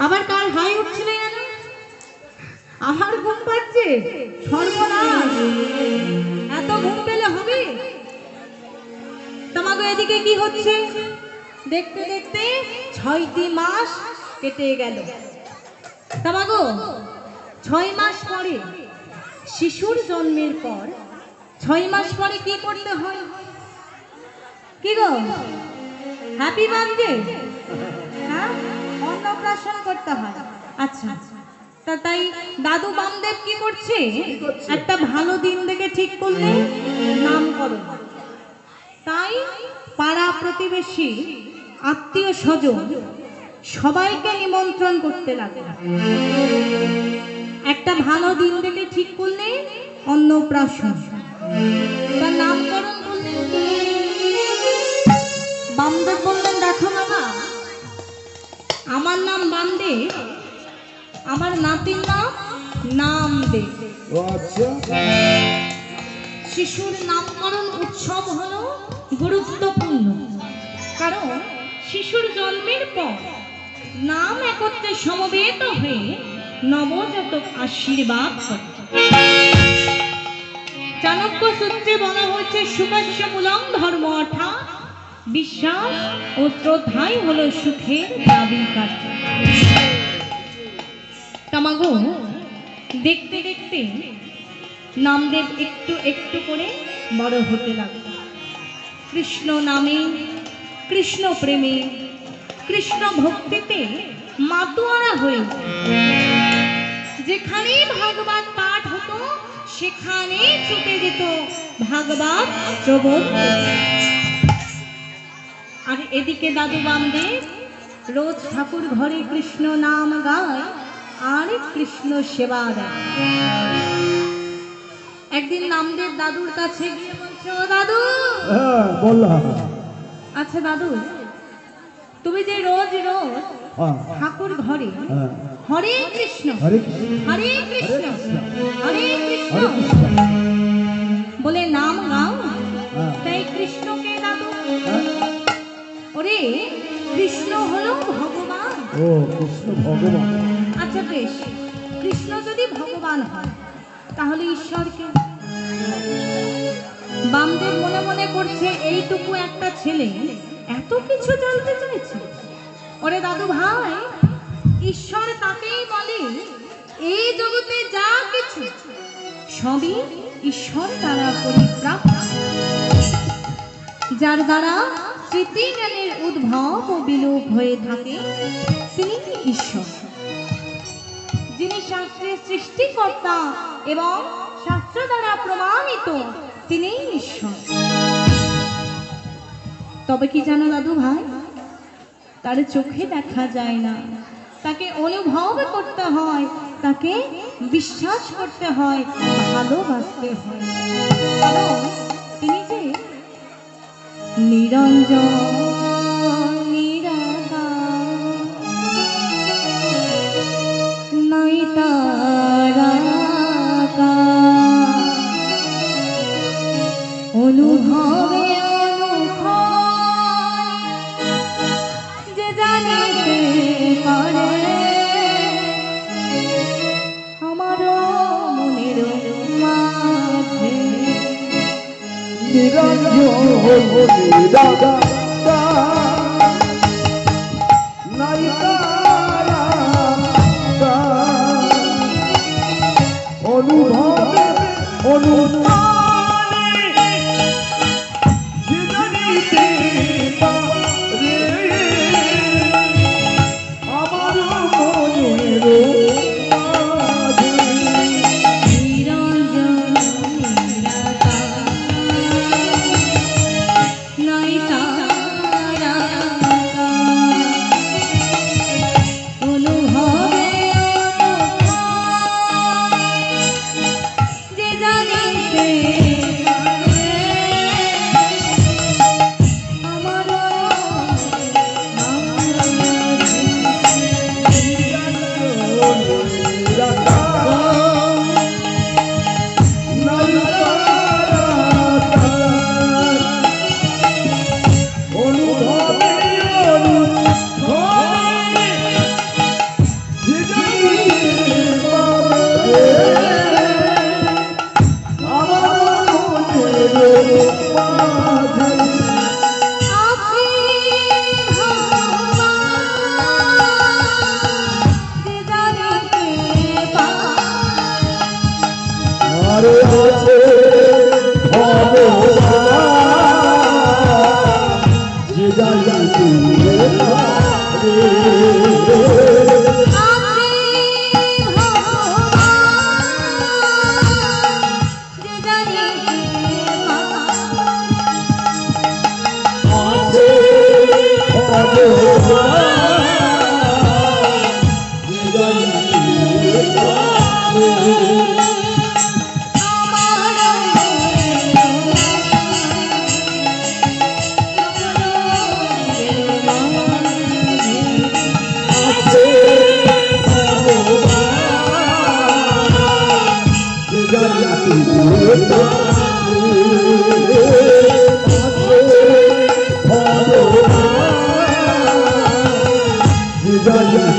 আবার কার হাই উঠছিল জানো? আমার ঘুম পাচ্ছে, সর্বনাশ! এত ঘুম পেলে হবে? তোমাকে এদিকে কি হচ্ছে? দেখতে দেখতে 6টি মাস কেটে গেল। তোমাগো 6 মাস পরে শিশুর জন্মের পর 6 মাস পরে কি করতে হয়? কি গো, হ্যাপি বার্থডে, হ্যাঁ, অন্নপ্রাশন করতে হয়। আচ্ছা, তা তাই দাদু বামদেব কি করছে? একটা ভালো দিন দেখে ঠিক করলে নামকরণ। তাই পাড়া প্রতিবেশী, আত্মীয় স্বজন সবাইকে নিমন্ত্রণ করতে লাগে। একটা ভালো দিন দেখে ঠিক করলে অন্নপ্রাশন, তার নামকরণ করলেন কি? বামদেব বললেন, দেখো বাবা, আমার নাম বামদেব, আমার নাতির নাম নামদেব। শিশুর নামকরণ উৎসব হলো গুরুত্বপূর্ণ, কারণ শিশুর জন্মের পর নাম একত্রে সমবেত হয়ে নবজাতক আশীর্বাদ করে। চাণক্য সূত্রে বলা হয়েছে, সুখস্য মূলং ধর্ম, অর্থাৎ বিশ্বাস ও শ্রদ্ধাই হলো সুখের চাবিকাঠি। তামাগো দেখতে দেখতে নামদেব একটু একটু করে বড় হতে লাগল। কৃষ্ণ নামে, কৃষ্ণ প্রেমে, কৃষ্ণ ভক্তিতে মাতোয়ারা হয়ে যেখানে ভাগবত পাঠ হতো সেখানে ছুটে যেত ভাগবত শ্রবণ। আর এদিকে দাদু বামদেব রোজ ঠাকুর ঘরে কৃষ্ণ নাম গায় আর কৃষ্ণ সেবা দেয়। একদিন নামদেব দাদুর কাছে গিয়ে বলছে, ও দাদু, আচ্ছা দাদু, তুমি যে রোজ রোজ ঠাকুর ঘরে হরে কৃষ্ণ হরে কৃষ্ণ হরে কৃষ্ণ বলে নাম গাও, তাই কৃষ্ণকে দাদু? ওরে, কৃষ্ণ হলো ভগবান। ও, কৃষ্ণ ভগবান। আচ্ছা বেশ, কৃষ্ণ যদি ভগবান হয় তাহলে ঈশ্বরকে? বামদেব মনে মনে করছে, এইটুকু একটা ছেলে এত কিছু জানতে চাইছে। ওরে দাদু ভাই, ঈশ্বর তাকেই বলে এই জগতে যা কিছু সবই ঈশ্বর দ্বারা পরিপ্রাপ্ত, যার দ্বারা স্মৃতি জ্ঞানের উদ্ভব ও বিলোপ হয়ে থাকে তিনি ঈশ্বর। যিনি শাস্ত্রের সৃষ্টিকর্তা এবং শাস্ত্র দ্বারা প্রমাণিত তিনি ঈশ্বর। তবে কি জানো দাদু ভাই, তার চোখে দেখা যায় না, তাকে অনুভব করতে হয়, তাকে বিশ্বাস করতে হয়, ভালোবাসতে হয়, কারণ তিনি যে নিরঞ্জন নিরাকার, নাই তার আকার, অনুভবে যে জানিতে পারে আমার মনের মাঝে নিরঞ্জন নিরাকার, নাই তার আকার, অনুভবে অনুমানে যে জানিতে পারে আমার মনের মাঝে। নিরঞ্জন নিরাকার, নাই তার আকার, অনুভবে অনুভব যে জানিতে Jai Jai